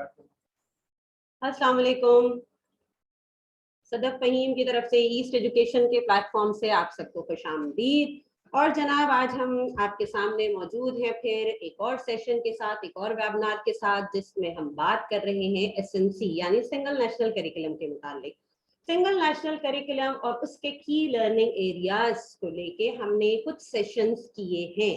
अस्सलाम वालेकुम। सदफ फहीम की तरफ से ईस्ट एजुकेशन के प्लेटफॉर्म से आप सबको खुशामदीद। और जनाब, आज हम आपके सामने मौजूद हैं फिर एक और सेशन के साथ, एक और वेबिनार के साथ, जिसमें हम बात कर रहे हैं एसएनसी यानी सिंगल नेशनल करिकुलम के मुतालिक। सिंगल नेशनल करिकुलम और उसके की लर्निंग एरियाज को लेके हमने कुछ सेशंस किए हैं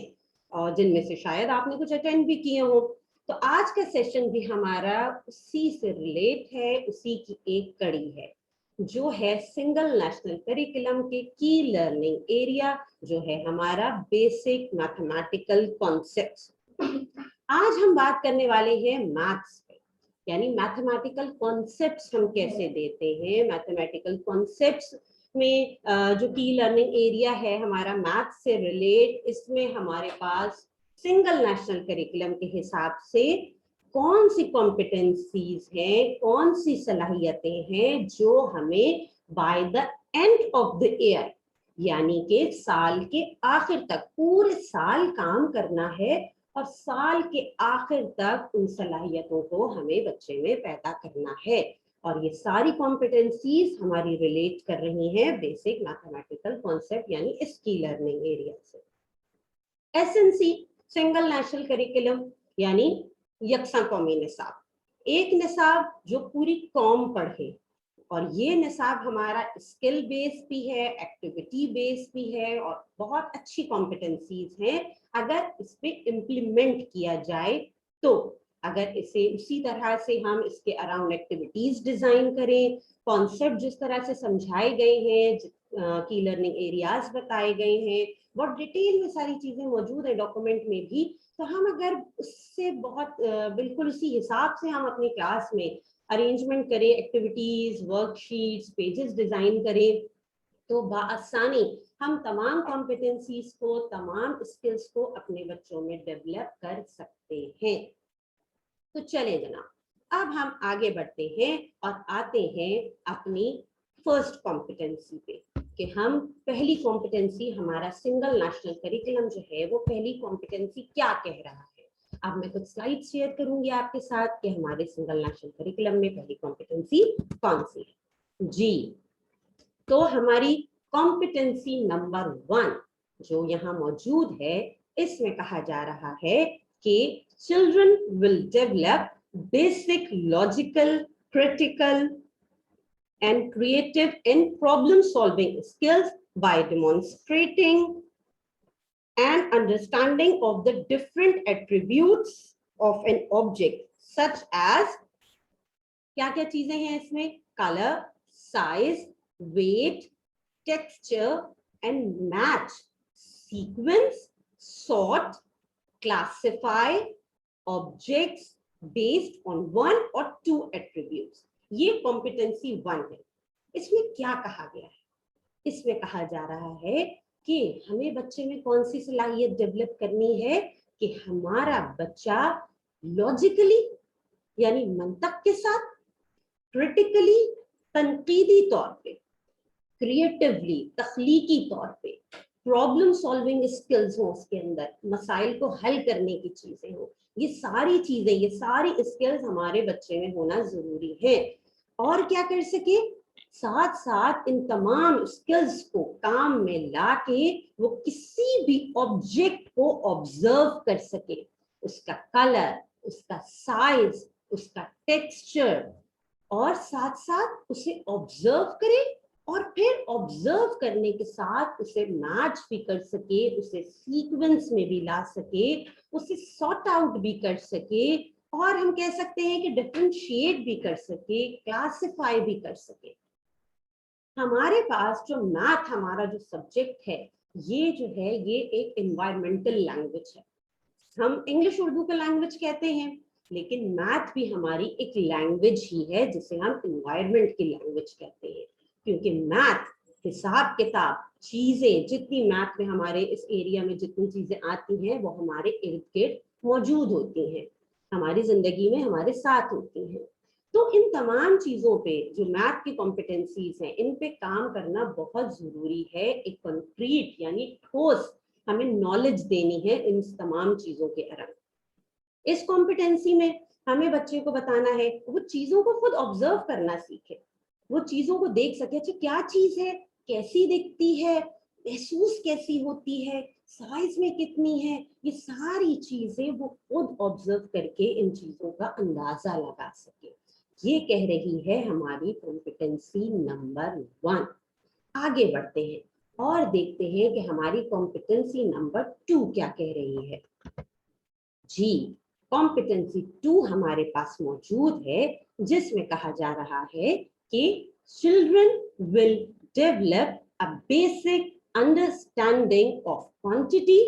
और जिनमें से शायद आपने कुछ अटेंड भी किए हों। तो आज का सेशन भी हमारा उसी से रिलेट है, उसी की एक कड़ी है, जो है सिंगल नेशनल करिकुलम के की लर्निंग एरिया, जो है हमारा बेसिक मैथमेटिकल कॉन्सेप्ट्स। आज हम बात करने वाले हैं मैथ्स पे, यानी मैथमेटिकल कॉन्सेप्ट्स हम कैसे देते हैं। मैथमेटिकल कॉन्सेप्ट्स में जो की लर्निंग एरिया है हमारा मैथ्स से रिलेट, इसमें हमारे पास सिंगल नेशनल करिकुलम के हिसाब से कौन सी कॉम्पिटेंसीज हैं, कौन सी सलाहियतें हैं जो हमें bye the end of the year, यानी कि साल के आखिर तक, पूरे साल काम करना है और साल के आखिर तक उन सलाहियतों को हमें बच्चे में पैदा करना है। और ये सारी कॉम्पिटेंसीज हमारी रिलेट कर रही हैं बेसिक मैथमेटिकल कॉन्सेप्ट यानी इसकी लर्निंग एरिया से। एसएनसी सिंगल नेशनल करिकुलम यानी यकसा कौमी निसाब, एक निसाब जो पूरी कौम पढ़े। और ये निसाब हमारा स्किल बेस्ड भी है, एक्टिविटी बेस्ड भी है और बहुत अच्छी कॉम्पिटेंसीज हैं अगर इस पे इम्प्लीमेंट किया जाए तो। अगर इसे उसी तरह से हम इसके अराउंड एक्टिविटीज डिजाइन करें, कॉन्सेप्ट जिस तरह से समझाए गए हैं, की लर्निंग एरियाज बताए गए हैं, बहुत डिटेल में सारी चीजें मौजूद है डॉक्यूमेंट में भी, तो हम अगर उससे बहुत बिल्कुल उसी हिसाब से हम अपनी क्लास में अरेंजमेंट करें, एक्टिविटीज, वर्कशीट्स, पेजेस डिजाइन करें, तो बाआसानी हम तमाम कॉम्पिटेंसीज को, तमाम स्किल्स को अपने बच्चों में डेवलप कर सकते हैं। तो चले जनाब, अब हम आगे बढ़ते हैं और आते हैं अपनी फर्स्ट कॉम्पिटेंसी पे कि हम पहली कॉम्पिटेंसी, हमारा सिंगल नेशनल करिकुलम जो है वो पहली कॉम्पिटेंसी क्या कह रहा है। अब मैं कुछ स्लाइड शेयर करूंगी आपके साथ कि हमारे सिंगल नेशनल करिकुलम में पहली कॉम्पिटेंसी कौन सी है जी। तो हमारी कॉम्पिटेंसी नंबर 1 जो यहाँ मौजूद है, इसमें कहा जा रहा है कि children will develop basic logical, critical and creative in problem solving skills by demonstrating and understanding of the different attributes of an object such as, क्या क्या चीजें हैं इसमें, color, size, weight, texture and match, sequence, sort, classify objects based on 1 or 2 attributes। ये competency 1 है। इसमें क्या कहा गया है? इसमें कहा जा रहा है कि हमें बच्चे में कौन सी सलाहियत डेवलप करनी है कि हमारा बच्चा लॉजिकली यानी मंतक के साथ, क्रिटिकली तनकीदी तौर पे, क्रिएटिवली तख्लीकी तौर पे, प्रॉब्लम सॉल्विंग स्किल्स हो, उसके अंदर मसाइल को हल करने की चीजें हो। ये सारी चीजें, ये सारी स्किल्स हमारे बच्चे में होना जरूरी है। और क्या कर सके, साथ साथ इन तमाम स्किल्स को काम में लाके वो किसी भी ऑब्जेक्ट को ऑब्जर्व कर सके, उसका कलर, उसका साइज, उसका टेक्सचर, और साथ साथ उसे ऑब्जर्व करे और फिर ऑब्जर्व करने के साथ उसे मैच भी कर सके, उसे सीक्वेंस में भी ला सके, उसे सॉर्ट आउट भी कर सके, और हम कह सकते हैं कि डिफरेंशिएट भी कर सके, क्लासिफाई भी कर सके। हमारे पास जो मैथ, हमारा जो सब्जेक्ट है, ये जो है ये एक एनवायरमेंटल लैंग्वेज है। हम इंग्लिश उर्दू का लैंग्वेज कहते हैं, लेकिन मैथ भी हमारी एक लैंग्वेज ही है जिसे हम एनवायरमेंट की लैंग्वेज कहते हैं। क्योंकि मैथ, हिसाब किताब, चीजें जितनी मैथ में हमारे इस एरिया में जितनी चीजें आती हैं वो हमारे इर्द गिर्द मौजूद होती हैं, हमारी जिंदगी में हमारे साथ होती हैं। तो इन तमाम चीजों पे जो मैथ की कॉम्पिटेंसीज हैं, इन पे काम करना बहुत जरूरी है। एक कंक्रीट यानी ठोस हमें नॉलेज देनी है इन तमाम चीजों के अराउंड। इस कॉम्पिटेंसी में हमें बच्चे को बताना है, वो चीजों को खुद ऑब्जर्व करना सीखे, वो चीजों को देख सके, अच्छा क्या चीज है, कैसी दिखती है, महसूस कैसी होती है, साइज में कितनी है, ये सारी चीजें वो खुद ऑब्जर्व करके इन चीजों का अंदाजा लगा सके। ये कह रही है हमारी कॉम्पिटेंसी नंबर 1। आगे बढ़ते हैं और देखते हैं कि हमारी कॉम्पिटेंसी नंबर 2 क्या कह रही है। जी, कॉम्पिटेंसी 2 हमारे पास मौजूद है, जिसमें कहा जा रहा है कि children will develop a basic understanding of quantity,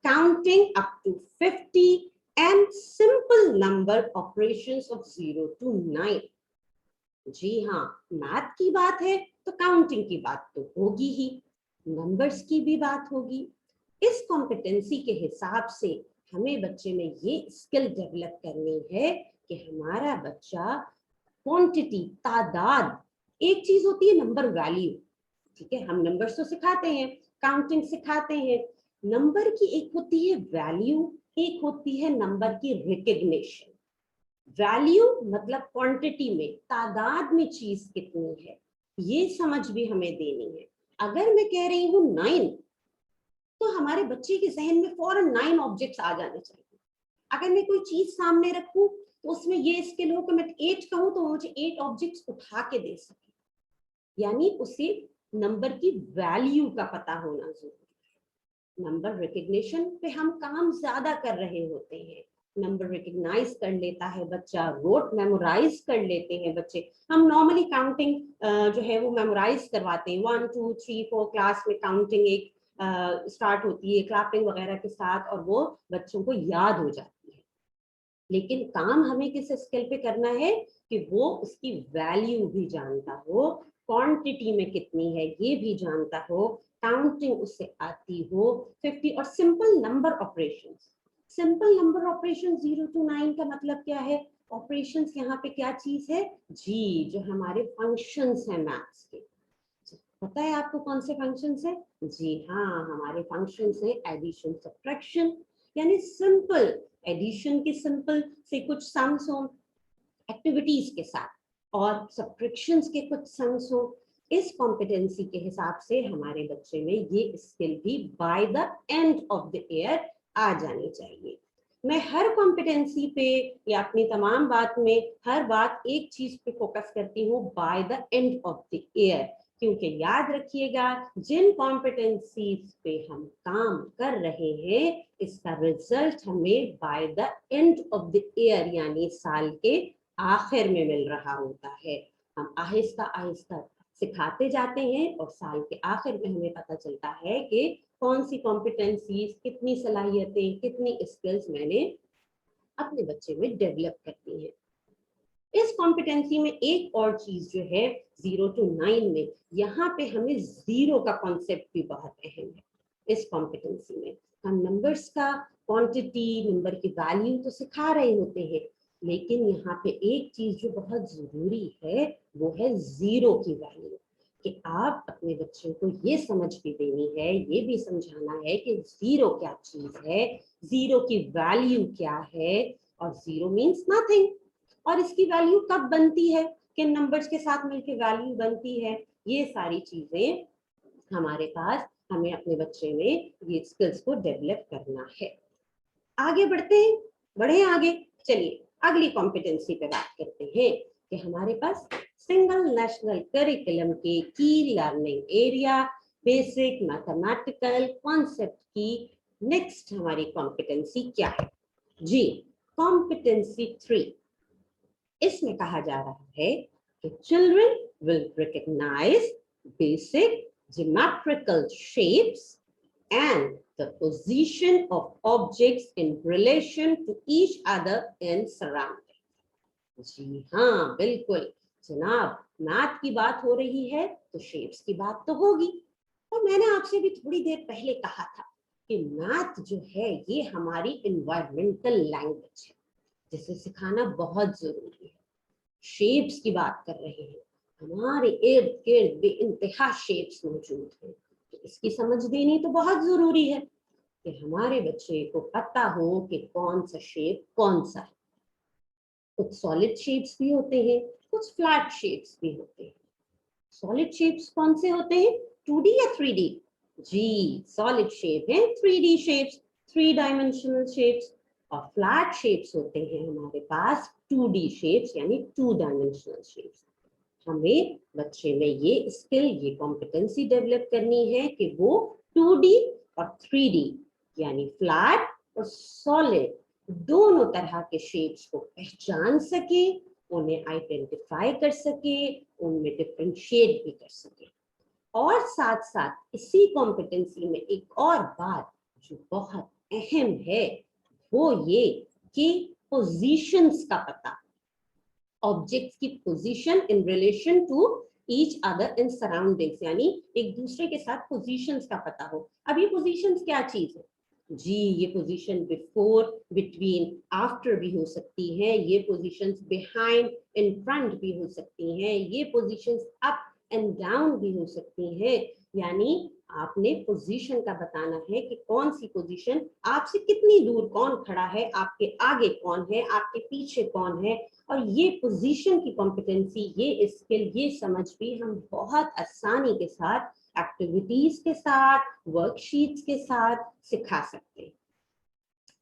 counting up to 50 and simple number operations of 0 to 9। जी हाँ, मैथ की बात है तो काउंटिंग की बात तो होगी ही, नंबर्स की भी बात होगी। इस कॉम्पिटेंसी के हिसाब से हमें बच्चे में ये स्किल डेवलप करनी है कि हमारा बच्चा क्वांटिटी, तादाद, एक चीज होती है नंबर वैल्यू, ठीक है, हम नंबर्स तो सिखाते हैं, काउंटिंग सिखाते हैं, नंबर की एक होती है वैल्यू, एक होती है नंबर की रिकग्निशन। वैल्यू मतलब क्वांटिटी में, तादाद में चीज कितनी है, ये समझ भी हमें देनी है। अगर मैं कह रही हूँ 9, तो हमारे बच्चे के जहन में फौरन 9 ऑब्जेक्ट्स आ जाने चाहिए। अगर मैं कोई चीज सामने रखूं तो उसमें ये स्किल हो कि मैं 8 कहूं तो मुझे 8 ऑब्जेक्ट्स उठा के दे सके, यानी उसे नंबर की वैल्यू का पता होना जरूरी है। नंबर रिकग्निशन पे हम काम ज्यादा कर रहे होते हैं, नंबर रिकग्नाइज कर लेता है बच्चा, रोट मेमोराइज कर लेते हैं बच्चे। हम नॉर्मली काउंटिंग जो है वो मेमोराइज करवाते हैं, 1 2 3 4 क्लास में काउंटिंग एक स्टार्ट होती है क्लैपिंग वगैरह के साथ, और वो बच्चों को याद हो जाती है। लेकिन काम हमें किस स्केल पे करना है कि वो उसकी वैल्यू भी जानता हो, क्वांटिटी में कितनी है ये भी जानता हो, काउंटिंग उससे आती हो, 50 और simple number operations. Simple number operation 0 to 9 का मतलब क्या है, ऑपरेशंस यहाँ पे क्या चीज है जी, जो हमारे फंक्शंस हैं मैथ्स के। पता है आपको कौन से फंक्शंस है? जी हाँ, हमारे फंक्शंस है एडिशन, सब्ट्रैक्शन, यानी सिंपल एडिशन के सिंपल से कुछ सम्स हो एक्टिविटीज के साथ, और सब्ट्रैक्शंस के कुछ सम्स हो। इस कॉम्पिटेंसी के हिसाब से हमारे बच्चे में ये स्किल भी by the end of the year आ जानी चाहिए। मैं हर कॉम्पिटेंसी पे या अपनी तमाम बात में हर बात एक चीज पे फोकस करती हूँ, bye the end of the year, क्योंकि याद रखिएगा जिन कॉम्पिटेंसीज पे हम काम कर रहे हैं इसका रिजल्ट हमें bye the end of the year यानी साल के आखिर में मिल रहा होता है। हम आहिस्ता आहिस्ता सिखाते जाते हैं और साल के आखिर में हमें पता चलता है कि कौन सी कॉम्पिटेंसीज, कितनी सलाहियतें, कितनी स्किल्स मैंने अपने बच्चे में डेवलप करती हैं। इस कॉम्पिटेंसी में एक और चीज जो है 0 to 9 में, यहाँ पे हमें जीरो का कॉन्सेप्ट भी बहुत अहम है। इस कॉम्पिटेंसी में हम नंबर्स का क्वांटिटी, नंबर की वैल्यू तो सिखा रहे होते हैं, लेकिन यहाँ पे एक चीज जो बहुत जरूरी है वो है जीरो की वैल्यू, कि आप अपने बच्चों को ये समझ भी देनी है, ये भी समझाना है कि जीरो क्या चीज है, जीरो की वैल्यू क्या है, और जीरो मीन्स नथिंग, और इसकी वैल्यू कब बनती है, किन नंबर्स के साथ मिलकर वैल्यू बनती है, ये सारी चीजें हमारे पास, हमें अपने बच्चे में ये स्किल्स को डेवलप करना है। आगे बढ़ते हैं, बढ़े आगे, चलिए अगली कॉम्पिटेंसी पे बात करते हैं कि हमारे पास सिंगल नेशनल करिकुलम के की learning area, basic mathematical concept की नेक्स्ट हमारी कॉम्पिटेंसी क्या है जी, कॉम्पिटेंसी 3। इसमें कहा जा रहा है कि children will recognise basic geometrical shapes and the position of objects in relation to each other in surrounding। जी हाँ, बिल्कुल जनाब, मैथ की बात हो रही है तो शेप्स की बात तो होगी। और मैंने आपसे भी थोड़ी देर पहले कहा था कि मैथ जो है ये हमारी इन्वायरमेंटल लैंग्वेज है, जिसे सिखाना बहुत जरूरी है। शेप्स की बात कर रहे हैं, हमारे इर्द गिर्द बेइंतहा शेप्स मौजूद हैं, तो इसकी समझ देनी तो बहुत जरूरी है कि हमारे बच्चे को पता हो कि कौन सा शेप कौन सा है। कुछ सॉलिड शेप्स भी होते हैं, कुछ फ्लैट शेप्स भी होते हैं। सॉलिड शेप्स कौन से होते हैं, 2D या 3D? जी, सॉलिड शेप है 3D शेप्स, 3 डायमेंशनल शेप्स। और फ्लैट शेप्स होते हैं हमारे पास 2D शेप्स यानी 2 डायमेंशनल शेप्स। हमें बच्चे में ये स्किल, ये कॉम्पिटेंसी डेवलप करनी है कि वो 2D और 3D यानी फ्लैट और सॉलिड दोनों तरह के शेप्स को पहचान सके, उन्हें आइडेंटिफाई कर सके, उनमें डिफरेंशिएट भी कर सके। और साथ साथ इसी कॉम्पिटेंसी में एक और बात जो बहुत अहम है वो ये कि पोजीशंस का पता, ऑब्जेक्ट्स की position in relation to each other in surroundings, यानी एक दूसरे के साथ पोजीशंस का पता हो। अब ये पोजीशंस क्या चीज है जी, ये पोजीशन बिफोर, बिटवीन, आफ्टर भी हो सकती है, ये पोजीशंस बिहाइंड, इन फ्रंट भी हो सकती हैं, ये पोजीशंस अप एंड डाउन भी हो सकती हैं। यानी आपने पोजीशन का बताना है कि कौन सी पोजीशन आपसे कितनी दूर कौन खड़ा है, आपके आगे कौन है, आपके पीछे कौन है। और ये पोजीशन की कॉम्पिटेंसी, ये स्किल, ये समझ भी हम बहुत आसानी के साथ एक्टिविटीज के साथ, वर्कशीट्स के साथ सिखा सकते हैं।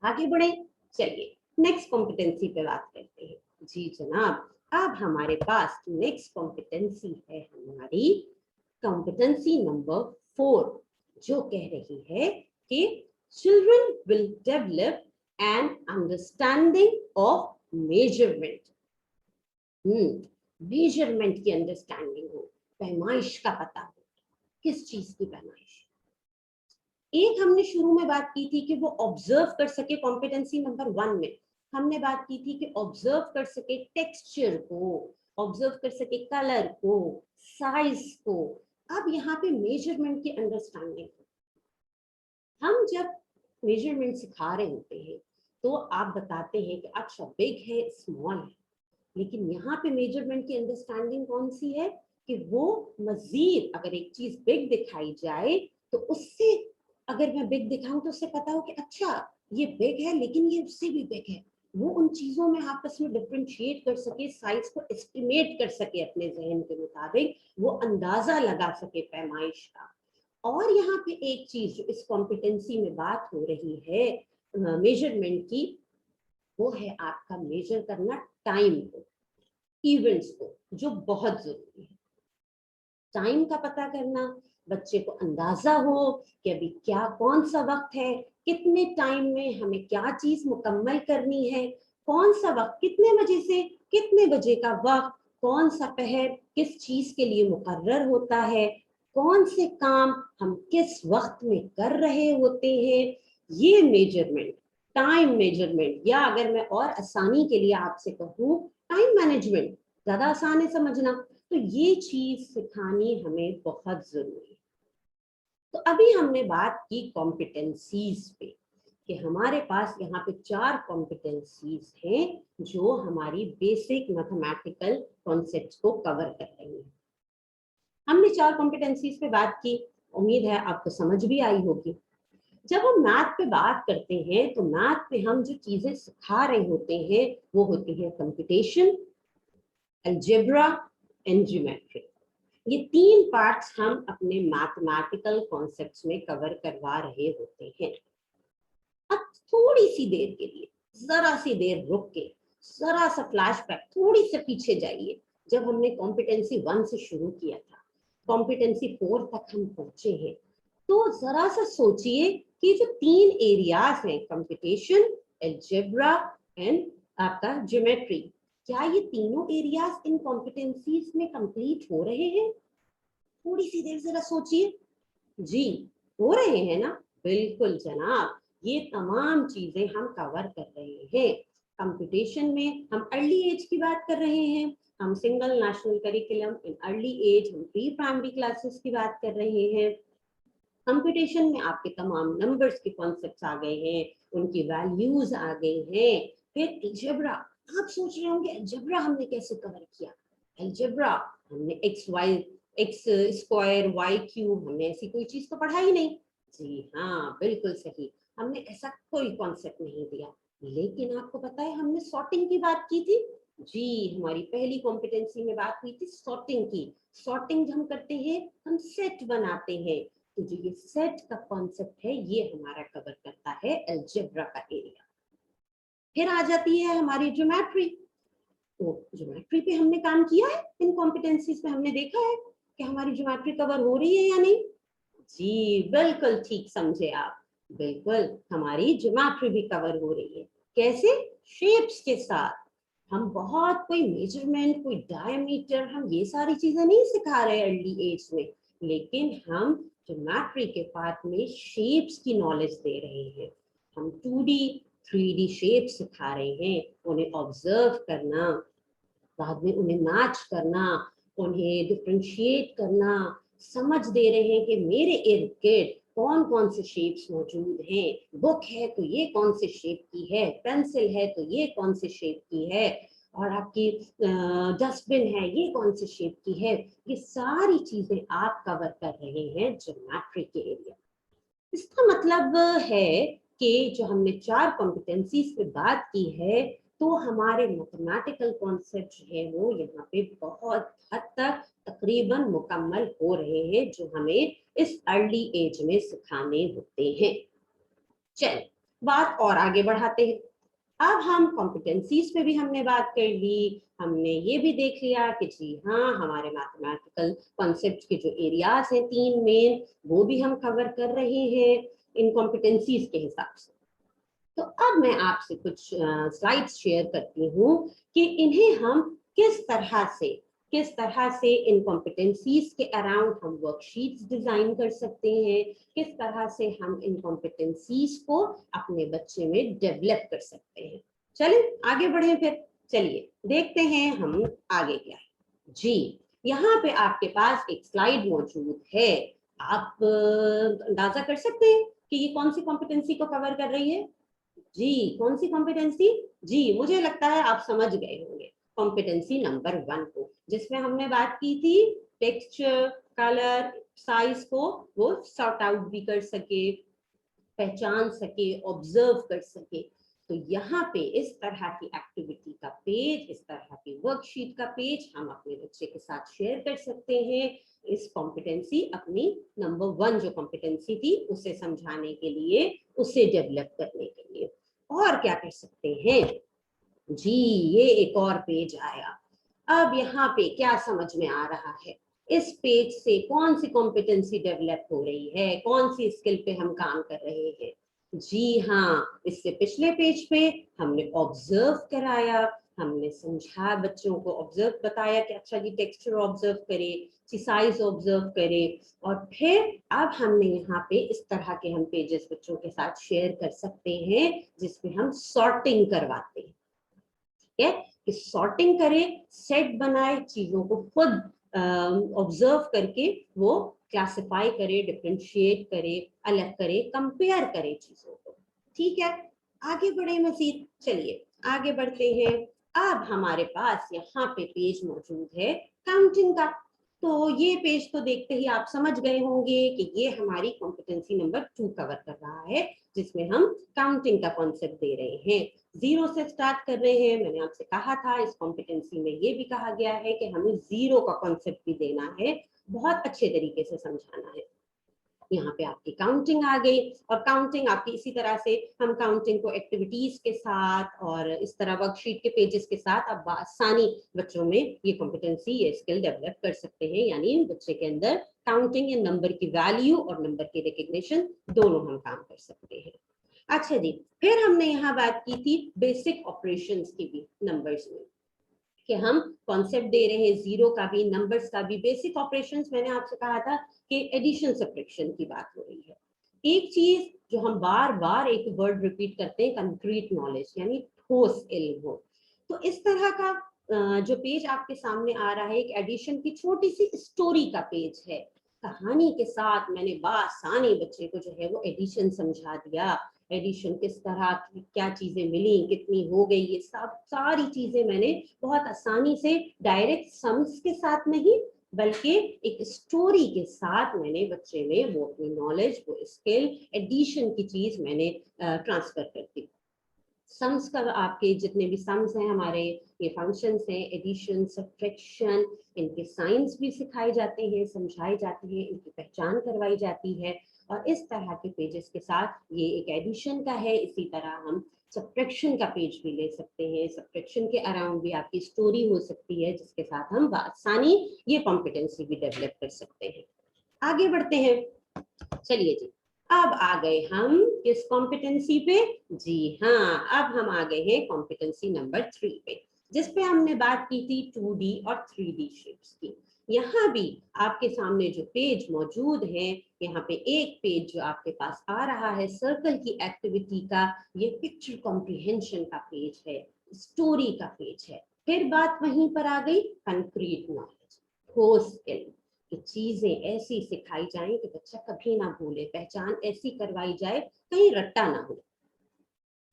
आगे बढ़े, चलिए नेक्स्ट कॉम्पिटेंसी पे बात करते हैं। जी जनाब, अब हमारे पास नेक्स्ट कॉम्पिटेंसी है हमारी कॉम्पिटेंसी नंबर 4, जो कह रही है कि children will develop an understanding of measurement. Measurement की अंडरस्टैंडिंग हो, पैमाइश का पता हो, किस चीज की पैमाइश। एक हमने शुरू में बात की थी कि वो ऑब्जर्व कर सके, कॉम्पिटेंसी नंबर 1 में हमने बात की थी कि ऑब्जर्व कर सके टेक्सचर को, ऑब्जर्व कर सके कलर को, साइज को। अब यहाँ पे मेजरमेंट की अंडरस्टैंडिंग, हम जब मेजरमेंट सिखा रहे होते हैं तो आप बताते हैं कि अच्छा बिग है, स्मॉल है, लेकिन यहाँ पे मेजरमेंट की अंडरस्टैंडिंग कौन सी है कि वो मजीद अगर एक चीज बिग दिखाई जाए तो उससे, अगर मैं बिग दिखाऊं तो उससे पता हो कि अच्छा ये बिग है लेकिन ये उससे भी बिग है, वो उन चीजों में आपस में डिफरेंशिएट कर सके, साइज को एस्टिमेट कर सके अपने जहन के मुताबिक, वो अंदाजा लगा सके पैमाइश का। और यहाँ पे एक चीज जो इस कॉम्पिटेंसी में बात हो रही है मेजरमेंट की, वो है आपका मेजर करना टाइम को, इवेंट्स को, जो बहुत जरूरी है। टाइम का पता करना, बच्चे को अंदाजा हो कि अभी क्या कौन सा वक्त है, कितने टाइम में हमें क्या चीज मुकम्मल करनी है, कौन सा वक्त, कितने बजे से कितने बजे का वक्त, कौन सा पहर किस चीज के लिए मुकर्रर होता है, कौन से काम हम किस वक्त में कर रहे होते हैं। ये मेजरमेंट, टाइम मेजरमेंट, या अगर मैं और आसानी के लिए आपसे कहूँ टाइम मैनेजमेंट, ज्यादा आसान है समझना। तो ये चीज सिखानी हमें बहुत जरूरी है। तो अभी हमने बात की कॉम्पिटेंसीज पे कि हमारे पास यहाँ पे 4 कॉम्पिटेंसीज हैं जो हमारी बेसिक मैथमेटिकल कॉन्सेप्ट्स को कवर कर रही हैं। हमने 4 कॉम्पिटेंसीज पे बात की, उम्मीद है आपको समझ भी आई होगी। जब हम मैथ पे बात करते हैं तो मैथ पे हम जो चीजें सिखा रहे होते हैं वो होती है कंप्यूटेशन, अलजेब्रा एंड ज्योमेट्री। ये 3 पार्ट्स हम अपने मैथमेटिकल कॉन्सेप्ट्स में कवर करवा रहे होते हैं। अब थोड़ी सी देर के लिए, जरा सी देर रुक के, जरा सा फ्लैशबैक, थोड़ी से पीछे जाइए। जब हमने कॉम्पिटेंसी 1 से शुरू किया था, कॉम्पिटेंसी 4 तक हम पहुंचे हैं, तो जरा सा सोचिए कि जो 3 एरियाज हैं, कंप्यूटेशन, अलजेब्रा एंड आपका ज्योमेट्री, क्या ये तीनों एरियाज इन कॉम्पिटेंसीज में कंप्लीट हो रहे हैं? थोड़ी सी देर जरा सोचिए। जी, हो रहे हैं ना? बिल्कुल जनाब, ये तमाम चीजें हम कवर कर रहे हैं। कंप्यूटेशन में हम अर्ली एज की बात कर रहे हैं, हम single national curriculum in early age, हम प्री प्राइमरी क्लासेस की बात कर रहे हैं। कंप्यूटेशन में आपके तमाम नंबर्स के कॉन्सेप्ट्स आ गए हैं, उनकी वैल्यूज आ गई हैं। फिर अलजेब्रा, आप सोच रहे होंगे अलजेब्रा हमने कैसे कवर किया? अलजेब्रा हमने एक्स स्क्वायर वाई क्यूब, हमने ऐसी कोई चीज तो पढ़ा ही नहीं। जी हाँ, बिल्कुल सही, हमने ऐसा कोई कॉन्सेप्ट नहीं दिया। लेकिन आपको पता है हमने सॉर्टिंग की बात की थी। जी, हमारी पहली कॉम्पिटेंसी में बात हुई थी सॉर्टिंग की। सॉर्टिंग हम करते हैं, हम सेट बनाते हैं। तो जो ये सेट का कॉन्सेप्ट है ये हमारा कवर करता है अलजेब्रा का एरिया। फिर आ जाती है हमारी ज्योमेट्री। तो ज्योमेट्री पे हमने काम किया है, इन कॉम्पिटेंसीज पे हमने देखा है कि हमारी ज्योमेट्री कवर हो रही है या नहीं। जी बिल्कुल ठीक समझे आप, बिल्कुल हमारी ज्योमेट्री भी कवर हो रही है। कैसे? शेप्स के साथ। हम बहुत कोई मेजरमेंट, कोई डायमीटर, हम ये सारी चीजें नहीं सिखा रहे अर्ली एज में, लेकिन हम ज्योमेट्री के पार्ट में शेप्स की नॉलेज दे रहे हैं। हम 2D 3D शेप सिखा रहे हैं, उन्हें ऑब्जर्व करना, बाद में उन्हें मैच करना, उन्हें डिफरेंशिएट करना, समझ दे रहे हैं कि मेरे इर्द गिर्द कौन कौन से शेप्स मौजूद हैं। बुक है तो ये कौन से शेप की है, पेंसिल है तो ये कौन से शेप की है, और आपकी डस्टबिन है ये कौन से शेप की है। ये सारी चीजें आप कवर कर रहे हैं ज्योमेट्री के एरिया। इसका मतलब है कि जो हमने 4 कॉम्पिटेंसीज पे बात की है, तो हमारे मैथमेटिकल कॉन्सेप्ट जो है वो यहाँ पे बहुत हद तक तकरीबन मुकम्मल हो रहे हैं, जो हमें इस अर्ली एज में सिखाने होते हैं। चलिए बात और आगे बढ़ाते हैं। अब हम कॉम्पिटेंसीज पे भी हमने बात कर ली, हमने ये भी देख लिया कि जी हाँ, हमारे मैथमेटिकल कॉन्सेप्ट के जो एरियाज हैं 3 मेन, वो भी हम कवर कर रहे हैं इन कॉम्पिटेंसीज के हिसाब से। तो अब मैं आपसे कुछ स्लाइड्स शेयर करती हूँ कि इन्हें हम किस तरह से इन कॉम्पिटेंसीज के अराउंड हम वर्कशीट्स डिजाइन कर सकते हैं, किस तरह से हम इन कॉम्पिटेंसीज को अपने बच्चे में डेवलप कर सकते हैं। चलिए आगे बढ़े फिर। चलिए देखते हैं हम आगे क्या है। जी, यहाँ पे आपके पास एक स्लाइड मौजूद है। आप अंदाजा कर सकते हैं कि ये कौन सी कॉम्पिटेंसी को कवर कर रही है। जी, कौन सी कॉम्पिटेंसी? जी, मुझे लगता है आप समझ गए होंगे, कॉम्पिटेंसी नंबर 1 को, जिसमें हमने बात की थी टेक्सचर, कलर, साइज को वो सॉर्ट आउट भी कर सके, पहचान सके, ऑब्जर्व कर सके। तो यहाँ पे इस तरह की एक्टिविटी का पेज, इस तरह की वर्कशीट का पेज हम अपने बच्चे के साथ शेयर कर सकते हैं। इस कॉम्पिटेंसी अपनी नंबर 1 जो कॉम्पिटेंसी थी उसे समझाने के लिए, उसे डेवलप करने के लिए। और क्या कर सकते हैं? जी, ये एक और पेज आया। अब यहाँ पे क्या समझ में आ रहा है? इस पेज से कौन सी कॉम्पिटेंसी डेवलप हो रही है, कौन सी स्किल पे हम काम कर रहे हैं? जी हाँ, इससे पिछले पेज पे हमने ऑब्जर्व कराया, हमने समझा, बच्चों को ऑब्जर्व बताया कि अच्छा जी टेक्सचर ऑब्जर्व करे, साइज ऑब्जर्व करे। और फिर अब हमने यहाँ पे इस तरह के हम पेजेस बच्चों के साथ शेयर कर सकते हैं, जिसमें हम सॉर्टिंग करवाते हैं। ठीक है, कि सॉर्टिंग करे, सेट बनाए, चीजों को खुद ऑब्जर्व करके वो क्लासिफाई करे, डिफरेंशिएट करे, अलग करे, कंपेयर करे चीजों को। ठीक है, आगे बढ़े मजीद। चलिए आगे बढ़ते हैं। अब हमारे पास यहाँ पे पेज मौजूद है काउंटिंग का। तो ये पेज तो देखते ही आप समझ गए होंगे कि ये हमारी कॉम्पिटेंसी नंबर 2 कवर कर रहा है, जिसमें हम काउंटिंग का कॉन्सेप्ट दे रहे हैं। 0 से स्टार्ट कर रहे हैं। मैंने आपसे कहा था इस कॉम्पिटेंसी में ये भी कहा गया है कि हमें 0 का कॉन्सेप्ट भी देना है, बहुत अच्छे तरीके से समझाना है। यहाँ पे आपकी काउंटिंग आ गई, और काउंटिंग आपकी इसी तरह से हम काउंटिंग को एक्टिविटीज के साथ और इस तरह वर्कशीट के पेजेस के साथ अब आसानी बच्चों में ये कॉम्पिटेंसी, ये स्किल डेवलप कर सकते हैं। यानी बच्चे के अंदर काउंटिंग या नंबर की वैल्यू और नंबर की रिकग्निशन दोनों हम काम कर सकते हैं। अच्छा जी, फिर हमने यहाँ बात की थी बेसिक ऑपरेशंस की भी नंबर्स में, कि हम कॉन्सेप्ट दे रहे हैं 0 का भी, नंबर्स का भी। बेसिक ऑपरेशंस मैंने आपसे कहा था कि एडिशन सब्ट्रैक्शन की बात हो रही है। एक चीज जो हम बार बार एक वर्ड रिपीट करते हैं, कंक्रीट नॉलेज, यानी ठोस इल्म हो। तो इस तरह का जो पेज आपके सामने आ रहा है, एक एडिशन की छोटी सी स्टोरी का पेज है। कहानी के साथ मैंने बासानी बच्चे को जो है वो एडिशन समझा दिया। एडिशन किस तरह की, क्या चीजें मिली, कितनी हो गई, ये सब सारी चीजें मैंने बहुत आसानी से डायरेक्ट सम्स के साथ नहीं, बल्कि एक स्टोरी के साथ मैंने बच्चे में वो अपनी नॉलेज, वो स्किल, एडिशन की चीज मैंने ट्रांसफर कर दी। सम्स का आपके जितने भी सम्स हैं हमारे, ये फंक्शंस हैं, एडिशन, सब्ट्रैक्शन, इनके साइंस भी सिखाए जाते हैं, समझाए जाते हैं, इनकी पहचान करवाई जाती है। और इस तरह के पेजेस के साथ ये एक एडिशन का है, इसी तरह हम सब्ट्रैक्शन का पेज भी ले सकते हैं। सब्ट्रैक्शन के अराउंड भी आपकी स्टोरी हो सकती है जिसके साथ हम आसानी ये कॉम्पिटेंसी भी डेवलप कर सकते हैं। आगे बढ़ते हैं, चलिए जी, अब आ गए हम किस कॉम्पिटेंसी पे? जी हाँ, अब हम आ गए हैं कॉम्पिटेंसी नंबर 3 पे, जिसपे हमने बात की थी 2D और 3D शेप्स की। यहाँ भी आपके सामने जो पेज मौजूद है, यहाँ पे एक पेज जो आपके पास आ रहा है सर्कल की एक्टिविटी का, ये पिक्चर कॉम्प्रिहेंशन का पेज है, स्टोरी का पेज है। फिर बात वहीं पर आ गई कंक्रीट नॉलेज, ठोस इल्म, कि चीजें ऐसी सिखाई जाएं कि बच्चा कभी ना भूले, पहचान ऐसी करवाई जाए कहीं रट्टा ना हो।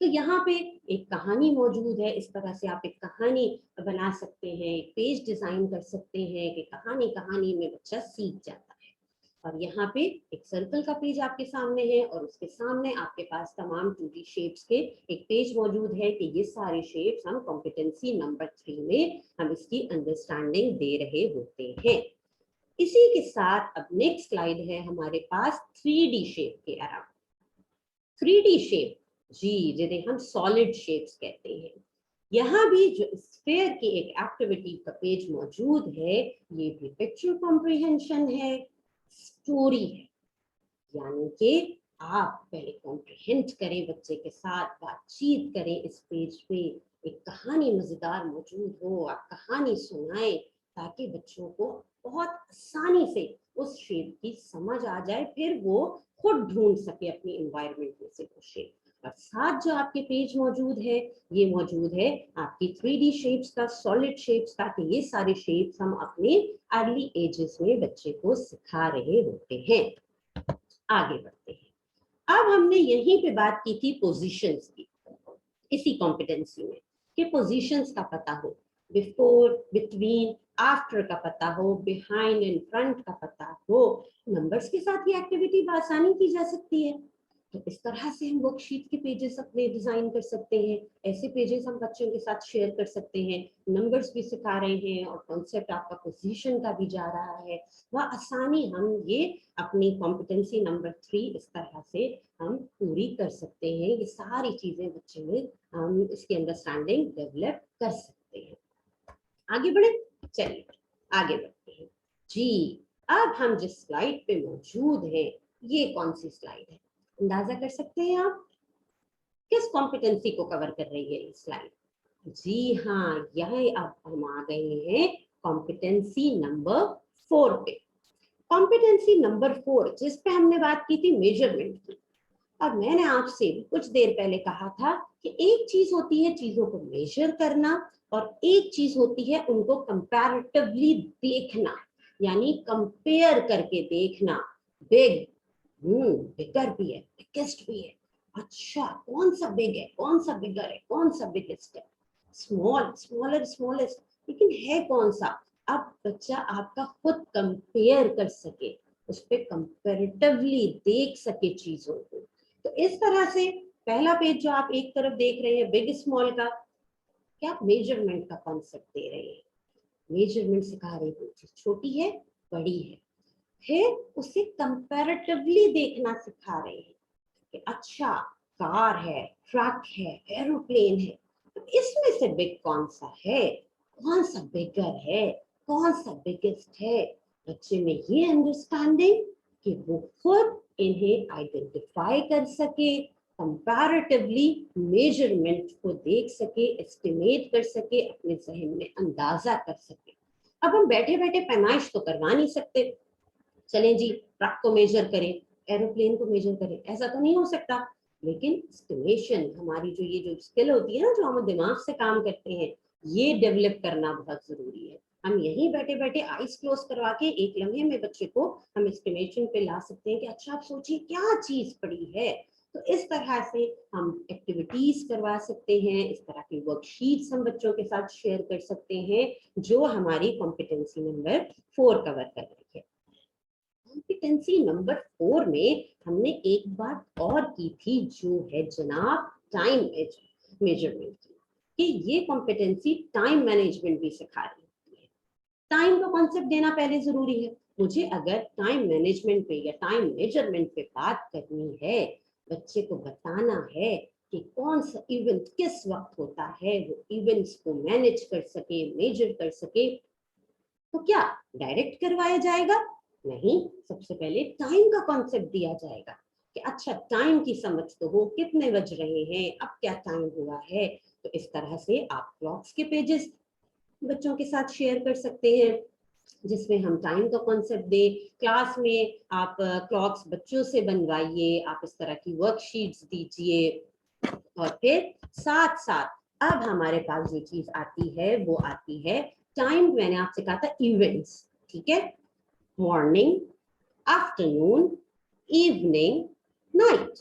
तो यहाँ पे एक कहानी मौजूद है, इस तरह से आप एक कहानी बना सकते हैं, एक पेज डिजाइन कर सकते हैं कि कहानी कहानी में बच्चा सीख जाता है। और यहाँ पे एक सर्कल का पेज आपके सामने है और उसके सामने आपके पास तमाम 2D शेप्स के एक पेज मौजूद है कि ये सारे शेप्स हम कॉम्पिटेंसी नंबर 3 में हम इसकी अंडरस्टैंडिंग दे रहे होते हैं। इसी के साथ अब नेक्स्ट स्लाइड है हमारे पास 3D शेप के अराउंड। 3D शेप जी, जिन्हें हम सॉलिड शेप्स कहते हैं, यहाँ भी जो स्फीयर की एक एक्टिविटी का पेज मौजूद है, ये भी पिक्चर कॉम्प्रिहेंशन है, स्टोरी है। यानी कि आप पहले कॉम्प्रिहेंड करें, बच्चे के साथ बातचीत करें, इस पेज पे एक कहानी मजेदार मौजूद हो, आप कहानी सुनाएं ताकि बच्चों को बहुत आसानी से उस शेप की समझ आ जाए, फिर वो खुद ढूंढ सके अपनी एनवायरनमेंट में से वो शेप। और साथ जो आपके पेज मौजूद है, ये मौजूद है आपकी 3D शेप्स का, सॉलिड शेप्स का, कि ये सारे शेप्स हम अपने अर्ली एजेस में बच्चे को सिखा रहे होते हैं। आगे बढ़ते हैं, अब हमने यहीं पे बात की थी पोजीशंस की, इसी कॉम्पिटेंसी में, कि पोजीशंस का पता हो, बिफोर, बिटवीन, आफ्टर का पता हो, बिहाइंड एंड फ्रंट का पता हो। नंबर्स के साथ ये एक्टिविटी आसानी की जा सकती है। तो इस तरह से हम वर्कशीट के पेजेस अपने डिजाइन कर सकते हैं, ऐसे पेजेस हम बच्चों के साथ शेयर कर सकते हैं, नंबर्स भी सिखा रहे हैं और कॉन्सेप्ट आपका पोजीशन का भी जा रहा है। वह आसानी हम ये अपनी कॉम्पिटेंसी नंबर 3 इस तरह से हम पूरी कर सकते हैं। ये सारी चीजें बच्चे में हम इसकी अंडरस्टैंडिंग डेवलप कर सकते हैं। आगे बढ़े, चलिए आगे बढ़ते हैं जी। अब हम जिस स्लाइड पे मौजूद हैं, ये कौन सी स्लाइड है, अंदाजा कर सकते हैं आप किस कॉम्पिटेंसी को कवर कर रही है ये स्लाइड? जी हाँ, यह अब हम आ गए हैं कॉम्पिटेंसी नंबर 4 पे। कॉम्पिटेंसी नंबर 4 जिस पे हमने बात की थी मेजरमेंट की। और मैंने आपसे कुछ देर पहले कहा था कि एक चीज होती है चीजों को मेजर करना और एक चीज होती है उनको कंपैरेटिवली देखना, यानी कंपेयर करके देखना। बिग, बिगर भी है, बिगेस्ट भी है। अच्छा, कौन सा बिग है, कौन सा बिगर है, कौन सा बिगेस्ट है? स्मॉल, स्मॉलर, स्मॉलेस्ट, लेकिन है कौन सा? अब बच्चा आपका खुद कंपेयर कर सके, उस पर कंपेरेटिवली देख सके चीजों को। तो इस तरह से पहला पेज जो आप एक तरफ देख रहे हैं बिग स्मॉल का, क्या आप मेजरमेंट का कॉन्सेप्ट दे रहे हैं? मेजरमेंट सिखा रहे हैं, चीज छोटी है, बड़ी है। फिर उसे कंपैरेटिवली देखना सिखा रहे हैं कि अच्छा, कार है, ट्रक है, एरोप्लेन है, तो इसमें से बिग कौन सा है, कौन सा बिगर है, कौन सा बिगेस्ट है? बच्चे में ये अंडरस्टैंडिंग कि वो खुद इन्हें आइडेंटिफाई कर सके, कंपैरेटिवली मेजरमेंट को देख सके, एस्टिमेट कर सके, अपने जहन में अंदाजा कर सके। अब हम बैठे बैठे पैमाइश तो करवा नहीं सकते, चलें जी ट्रक को मेजर करें, एरोप्लेन को मेजर करें, ऐसा तो नहीं हो सकता। लेकिन एस्टिमेशन, हमारी जो ये जो स्किल होती है ना, जो हम दिमाग से काम करते हैं, ये डेवलप करना बहुत जरूरी है। हम यहीं बैठे बैठे आईज क्लोज करवा के एक लम्हे में बच्चे को हम एस्टिमेशन पे ला सकते हैं कि अच्छा आप सोचिए क्या चीज पड़ी है। तो इस तरह से हम एक्टिविटीज करवा सकते हैं, इस तरह की वर्कशीट्स हम बच्चों के साथ शेयर कर सकते हैं, जो हमारी कॉम्पिटेंसी नंबर 4 कवर कर रही है। कॉम्पिटेंसी नंबर 4 में हमने एक बात और की थी, जो है जनाब टाइम मैनेजमेंट। मेजरमेंट की, कि ये कॉम्पिटेंसी टाइम मैनेजमेंट भी सिखा रही होती है। टाइम का कॉन्सेप्ट देना पहले जरूरी है। मुझे अगर टाइम मैनेजमेंट पे या टाइम मेजरमेंट पे बात करनी है, बच्चे को बताना है कि कौन सा इवेंट किस वक्त होता है, वो इवेंट्स को मैनेज कर सके, मेजर कर सके, तो क्या डायरेक्ट करवाया जाएगा? नहीं, सबसे पहले टाइम का कॉन्सेप्ट दिया जाएगा कि अच्छा टाइम की समझ तो हो, कितने बज रहे हैं, अब क्या टाइम हुआ है। तो इस तरह से आप क्लॉक्स के पेजेस बच्चों के साथ शेयर कर सकते हैं, जिसमें हम टाइम का कॉन्सेप्ट दें। क्लास में आप क्लॉक्स बच्चों से बनवाइए, आप इस तरह की वर्कशीट्स दीजिए, और फिर साथ साथ अब हमारे पास जो चीज आती है वो आती है टाइम। मैंने आपसे कहा था इवेंट्स, ठीक है, मॉर्निंग, आफ्टरनून, इवनिंग, नाइट।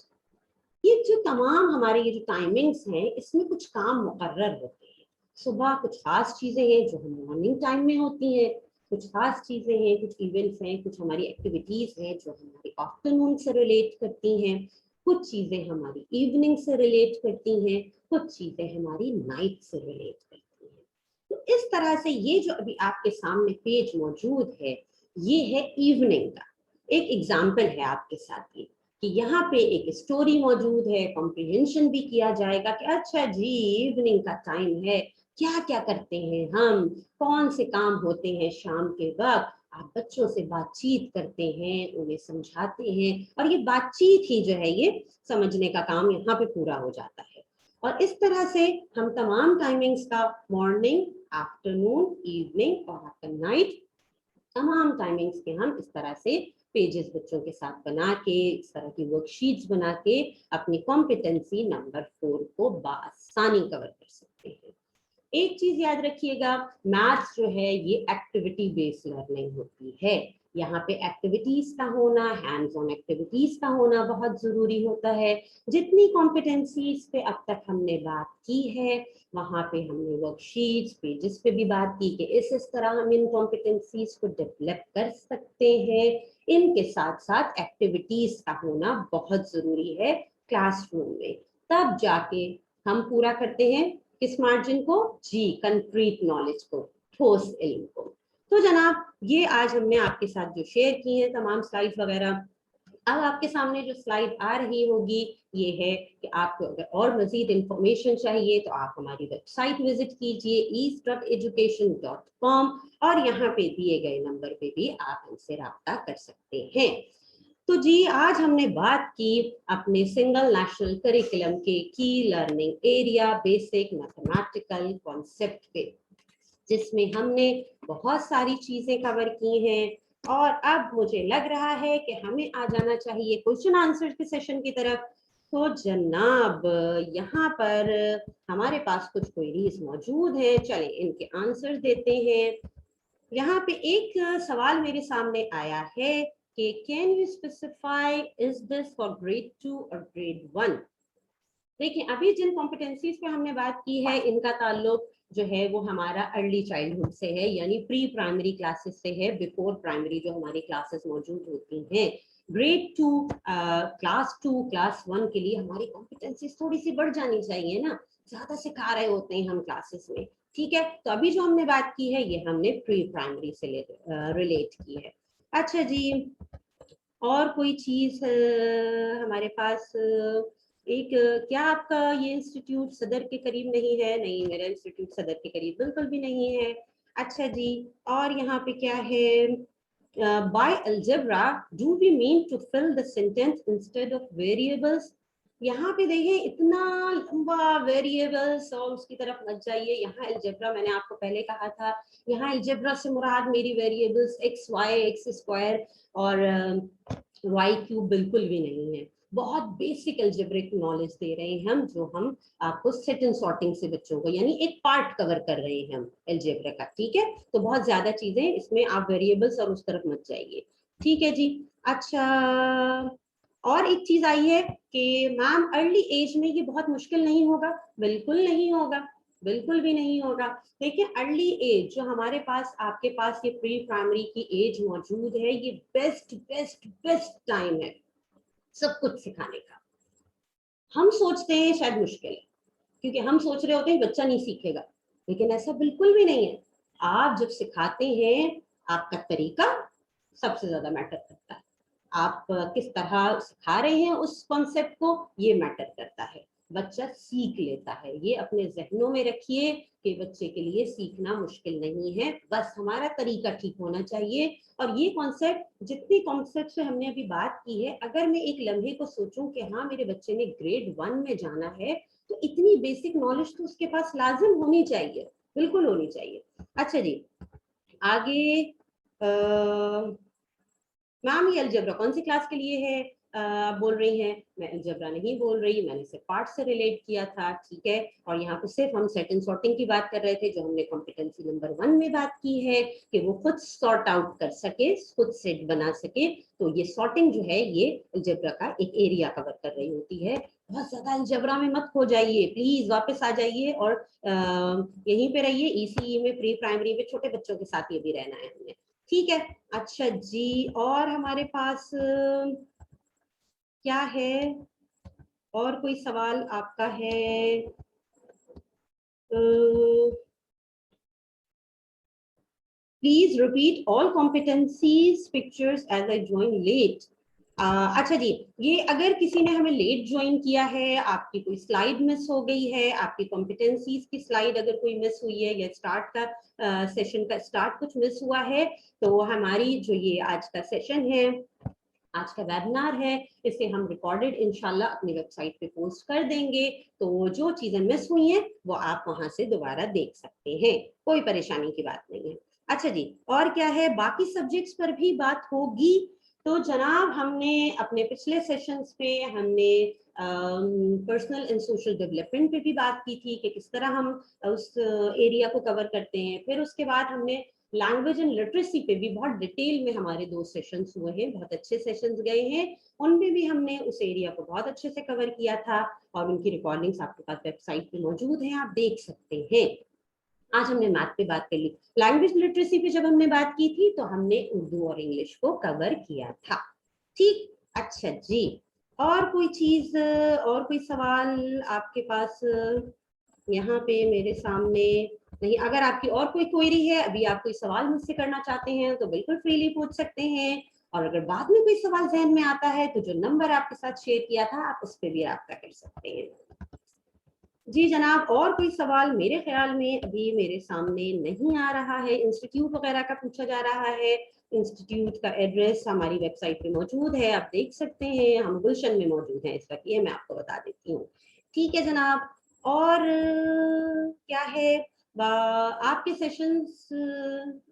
ये जो तमाम हमारे ये जो टाइमिंग्स हैं, इसमें कुछ काम मुकर्रर होते हैं। सुबह कुछ खास चीजें हैं जो हम मॉर्निंग टाइम में होती हैं, कुछ खास चीजें हैं, कुछ इवेंट्स हैं, कुछ हमारी एक्टिविटीज हैं जो हमारी आफ्टरनून से रिलेट करती हैं, कुछ चीजें हमारी इवनिंग से रिलेट करती हैं, कुछ चीजें हमारी नाइट से रिलेट करती हैं। तो इस तरह से ये जो अभी आपके सामने पेज मौजूद है, ये है इवनिंग का। एक एग्जाम्पल है आपके साथ ये, कि यहाँ पे एक स्टोरी मौजूद है, कॉम्प्रिहेंशन भी किया जाएगा कि अच्छा जी इवनिंग का टाइम है, क्या क्या करते हैं हम, कौन से काम होते हैं शाम के वक्त। आप बच्चों से बातचीत करते हैं, उन्हें समझाते हैं, और ये बातचीत ही जो है ये समझने का काम यहाँ पे पूरा हो जाता है। और इस तरह से हम तमाम टाइमिंग्स का, मॉर्निंग, आफ्टरनून, इवनिंग और आफ्टर नाइट, तमाम टाइमिंग्स के हम इस तरह से पेजेस बच्चों के साथ बना के, इस तरह की वर्कशीट्स बना के अपनी कॉम्पिटेंसी नंबर 4 को बआसानी कवर कर सकते हैं। एक चीज याद रखिएगा, मैथ्स जो है ये एक्टिविटी बेस्ड लर्निंग होती है। यहाँ पे एक्टिविटीज का होना, हैंड्स ऑन एक्टिविटीज का होना बहुत जरूरी होता है। जितनी कॉम्पिटेंसीज पे अब तक हमने बात की है, वहां पे हमने वर्कशीट्स, पेजेस पे भी बात की कि इस तरह हम इन कॉम्पिटेंसीज को डेवलप कर सकते हैं। इनके साथ साथ एक्टिविटीज का होना बहुत जरूरी है क्लासरूम में, तब जाके हम पूरा करते हैं किस मार्जिन को जी, कंक्रीट नॉलेज को, ठोस इल्म को। तो जनाब ये आज हमने आपके साथ जो शेयर की है तमाम स्लाइड्स वगैरह, अब आपके सामने जो स्लाइड आ रही होगी ये है कि आपको अगर और मजीद इंफॉर्मेशन चाहिए तो आप हमारी वेबसाइट विजिट कीजिए east.education.com, और यहाँ पे दिए गए नंबर पे भी आप हमसे राब्ता कर सकते हैं। तो जी आज हमने बात की अपने सिंगल नेशनल करिकुलम के की learning area basic mathematical concept पे, जिसमें हमने बहुत सारी चीजें कवर की हैं। और अब मुझे लग रहा है कि हमें आ जाना चाहिए क्वेश्चन आंसर के सेशन की तरफ। तो जनाब यहाँ पर हमारे पास कुछ क्वेरीज मौजूद हैं, चलें इनके आंसर देते हैं। यहाँ पे एक सवाल मेरे सामने आया है कि can you specify is this for grade 2 और ग्रेड 1। देखिए अभी जिन कॉम्पिटेंसीज पे हमने बात की है इनका ताल्लुक जो है वो हमारा अर्ली चाइल्डहुड से है, यानी प्री प्राइमरी क्लासेस से है, बिफोर प्राइमरी जो हमारी क्लासेस मौजूद होती हैं। ग्रेड 2, क्लास 2, क्लास 1 के लिए हमारी कॉम्पिटेंसीज थोड़ी सी बढ़ जानी चाहिए ना, ज्यादा सिखा रहे होते हैं हम क्लासेस में, ठीक है। तो अभी जो हमने बात की है ये हमने प्री प्राइमरी से रिलेट की है। अच्छा जी, और कोई चीज हमारे पास एक क्या आपका ये इंस्टीट्यूट सदर के करीब नहीं है? नहीं, मेरा इंस्टीट्यूट सदर के करीब बिल्कुल भी नहीं है। अच्छा जी, और यहाँ पे क्या है, by algebra do we mean to fill the sentence instead of variables. यहाँ पे देखिए इतना लंबा वेरिएबल्स और उसकी तरफ मत जाइए। यहाँ अलजेब्रा मैंने आपको पहले कहा था, यहाँ अलजेब्रा से मुराद मेरी variables x y, x square और वाई क्यूब बिल्कुल भी नहीं है। बहुत बेसिक अलजेब्रिक नॉलेज दे रहे हैं हम, जो हम आपको सेट एंड सॉर्टिंग से बच्चों को, यानी एक पार्ट कवर कर रहे हैं हम अलजेब्रा का, ठीक है। तो बहुत ज्यादा चीजें इसमें, आप वेरिएबल्स और उस तरफ मत जाइए, ठीक है जी। अच्छा, और एक चीज आई है कि मैम अर्ली एज में ये बहुत मुश्किल नहीं होगा? बिल्कुल नहीं होगा, बिल्कुल भी नहीं होगा। देखिए अर्ली एज जो हमारे पास, आपके पास ये प्री प्राइमरी की एज मौजूद है, ये बेस्ट बेस्ट बेस्ट टाइम है सब कुछ सिखाने का। हम सोचते हैं शायद मुश्किल है, क्योंकि हम सोच रहे होते हैं बच्चा नहीं सीखेगा, लेकिन ऐसा बिल्कुल भी नहीं है। आप जब सिखाते हैं, आपका तरीका सबसे ज्यादा मैटर करता है। आप किस तरह सिखा रहे हैं उस कॉन्सेप्ट को, ये मैटर करता है। बच्चा सीख लेता है, ये अपने जहनों में रखिए कि बच्चे के लिए सीखना मुश्किल नहीं है, बस हमारा तरीका ठीक होना चाहिए। और ये कॉन्सेप्ट, जितनी कॉन्सेप्ट से हमने अभी बात की है, अगर मैं एक लम्हे को सोचूं कि हाँ मेरे बच्चे ने ग्रेड 1 में जाना है, तो इतनी बेसिक नॉलेज तो उसके पास लाजिम होनी चाहिए, बिल्कुल होनी चाहिए। अच्छा जी, आगे मैम ये अलजेब्रा कौन सी क्लास के लिए है आप बोल रही हैं? मैं अलजेब्रा नहीं बोल रही, मैंने सिर्फ पार्ट से रिलेट किया था, ठीक है। और यहाँ पे सिर्फ हम सेट एंड सॉर्टिंग की बात कर रहे थे, जो हमने कॉम्पिटेंसी नंबर 1 में बात की है कि वो खुद सॉर्ट आउट कर सके, खुद सेट बना सके। तो ये सॉर्टिंग जो है ये अलजेब्रा का एक एरिया कवर कर रही होती है। बहुत ज्यादा अलजेब्रा में मत खो जाइए, प्लीज वापस आ जाइए और यहीं पे रहिए। ईसीई में, प्री प्राइमरी में छोटे बच्चों के साथ ये भी रहना है हमने, ठीक है। अच्छा जी, और हमारे पास क्या है, और कोई सवाल आपका है? Please repeat all competencies pictures as I join late. अच्छा जी, ये अगर किसी ने हमें लेट ज्वाइन किया है, आपकी कोई स्लाइड मिस हो गई है, आपकी कॉम्पिटेंसीज की स्लाइड अगर कोई मिस हुई है, या स्टार्ट का सेशन का स्टार्ट कुछ मिस हुआ है, तो हमारी जो ये आज का सेशन है, आज का वेबिनार है, इसे हम रिकॉर्डेड इंशाल्लाह अपनी वेबसाइट पे पोस्ट कर देंगे। तो जो चीजें मिस हुई हैं वो आप वहां से दोबारा देख सकते हैं, कोई परेशानी की बात नहीं है। अच्छा जी, और क्या है, बाकी सब्जेक्ट्स पर भी बात होगी। तो जनाब, हमने अपने पिछले सेशंस पे हमने पर्सनल एंड सोशल डेवलपमेंट पे भी बात की थी कि किस तरह हम उस एरिया को कवर करते हैं। फिर उसके बाद हमने लैंग्वेज एंड लिटरेसी पे भी बहुत डिटेल में हमारे 2 सेशंस हुए हैं, बहुत अच्छे सेशंस गए हैं। उनमें भी हमने उस एरिया को बहुत अच्छे से कवर किया था, और उनकी रिकॉर्डिंग्स आपके पास वेबसाइट पे मौजूद हैं, आप देख सकते हैं। आज हमने मैथ पे बात कर ली। लैंग्वेज लिटरेसी पे जब हमने बात की थी, तो हमने उर्दू और इंग्लिश को कवर किया था, ठीक। अच्छा जी, और कोई चीज, और कोई सवाल आपके पास यहाँ पे मेरे सामने नहीं? अगर आपकी और कोई क्वेरी है, अभी आप कोई सवाल मुझसे करना चाहते हैं, तो बिल्कुल फ्रीली पूछ सकते हैं। और अगर बाद में कोई सवाल जहन में आता है, तो जो नंबर आपके साथ शेयर किया था, आप उस पर भी रब्ता कर सकते हैं। जी जनाब, और कोई सवाल मेरे ख्याल में अभी मेरे सामने नहीं आ रहा है। इंस्टीट्यूट वगैरह का पूछा जा रहा है। इंस्टीट्यूट का एड्रेस हमारी वेबसाइट पे मौजूद है, आप देख सकते हैं। हम गुलशन में मौजूद हैं इस वक्त, ये मैं आपको बता देती हूँ, ठीक है जनाब। और क्या है, आपके सेशंस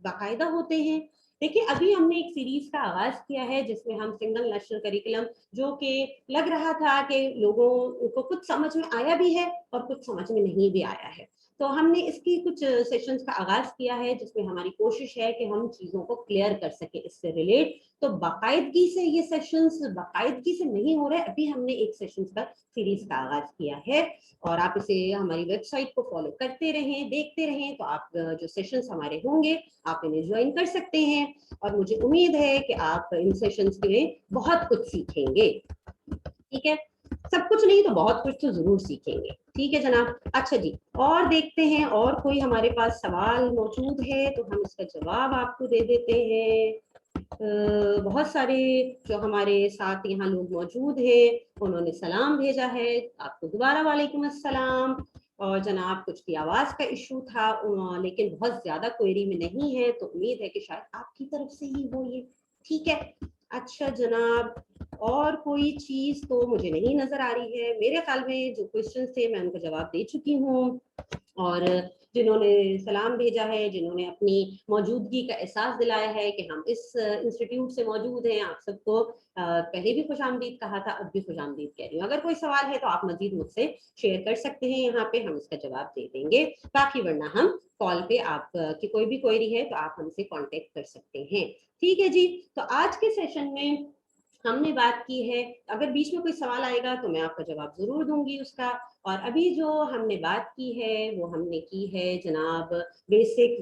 बाकायदा होते हैं। देखिए, अभी हमने एक सीरीज का आगाज किया है, जिसमें हम सिंगल नेशनल करिकुलम, जो कि लग रहा था कि लोगों को कुछ समझ में आया भी है और कुछ समझ में नहीं भी आया है, तो हमने इसकी कुछ सेशंस का आगाज किया है, जिसमें हमारी कोशिश है कि हम चीजों को क्लियर कर सके इससे रिलेट। तो बाकायदगी से ये सेशंस बाकायदगी से नहीं हो रहे, अभी हमने एक सेशंस का सीरीज का आगाज किया है, और आप इसे हमारी वेबसाइट को फॉलो करते रहें, देखते रहें, तो आप जो सेशंस हमारे होंगे, आप इन्हें ज्वाइन कर सकते हैं। और मुझे उम्मीद है कि आप इन सेशंस में बहुत कुछ सीखेंगे, ठीक है। सब कुछ नहीं तो बहुत कुछ तो जरूर सीखेंगे, ठीक है जनाब। अच्छा जी, और देखते हैं और कोई हमारे पास सवाल मौजूद है, तो हम इसका जवाब आपको दे देते हैं। बहुत सारे जो हमारे साथ यहाँ लोग मौजूद हैं, उन्होंने सलाम भेजा है, आपको दोबारा वालेकुम अस्सलाम। और जनाब, कुछ की आवाज का इशू था, लेकिन बहुत ज्यादा क्वेरी में नहीं है, तो उम्मीद है कि शायद आपकी तरफ से ही हो ये, ठीक है। अच्छा जनाब, और कोई चीज तो मुझे नहीं नजर आ रही है। मेरे ख्याल में जो क्वेश्चन थे मैं उनका जवाब दे चुकी हूँ, और जिन्होंने सलाम भेजा है, जिन्होंने अपनी मौजूदगी का एहसास दिलाया है कि हम इस इंस्टीट्यूट से मौजूद हैं, आप सबको पहले भी खुशामदीद कहा था, अब भी खुशामदीद कह रही हूँ। अगर कोई सवाल है तो आप मजीद मुझसे शेयर कर सकते हैं, यहाँ पे हम इसका जवाब दे देंगे। बाकी वरना हम कॉल पे आप की कोई भी क्वेरी है तो आप हमसे कांटेक्ट कर सकते हैं, ठीक है जी। तो आज के सेशन में हमने बात की है, अगर बीच में कोई सवाल आएगा तो मैं आपका जवाब जरूर दूंगी उसका। और अभी जो हमने बात की है, वो हमने की है जनाब बेसिक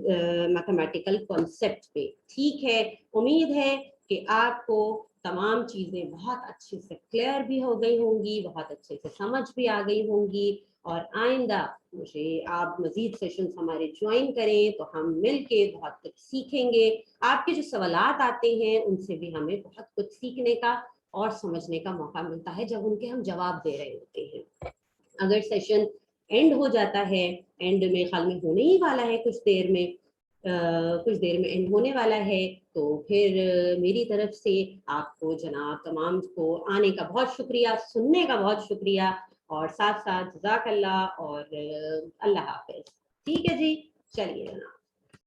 मैथमेटिकल कॉन्सेप्ट पे, ठीक है। उम्मीद है कि आपको तमाम चीज़ें बहुत अच्छे से क्लियर भी हो गई होंगी, बहुत अच्छे से समझ भी आ गई होंगी। और आइंदा मुझे आप मज़ीद सेशंस हमारे ज्वाइन करें तो हम मिलके बहुत कुछ सीखेंगे। आपके जो सवालात आते हैं उनसे भी हमें बहुत कुछ सीखने का और समझने का मौका मिलता है जब उनके हम जवाब दे रहे होते हैं। अगर सेशन एंड हो जाता है, एंड मेरे ख्याल में होने ही वाला है कुछ देर में, कुछ देर में एंड होने वाला है, तो फिर मेरी तरफ से आपको जनाब तमाम को आने का बहुत शुक्रिया, सुनने का बहुत शुक्रिया, और साथ साथ जज़ाकल्लाह और अल्लाह हाफ़िज़। ठीक है जी, चलिए जनाब।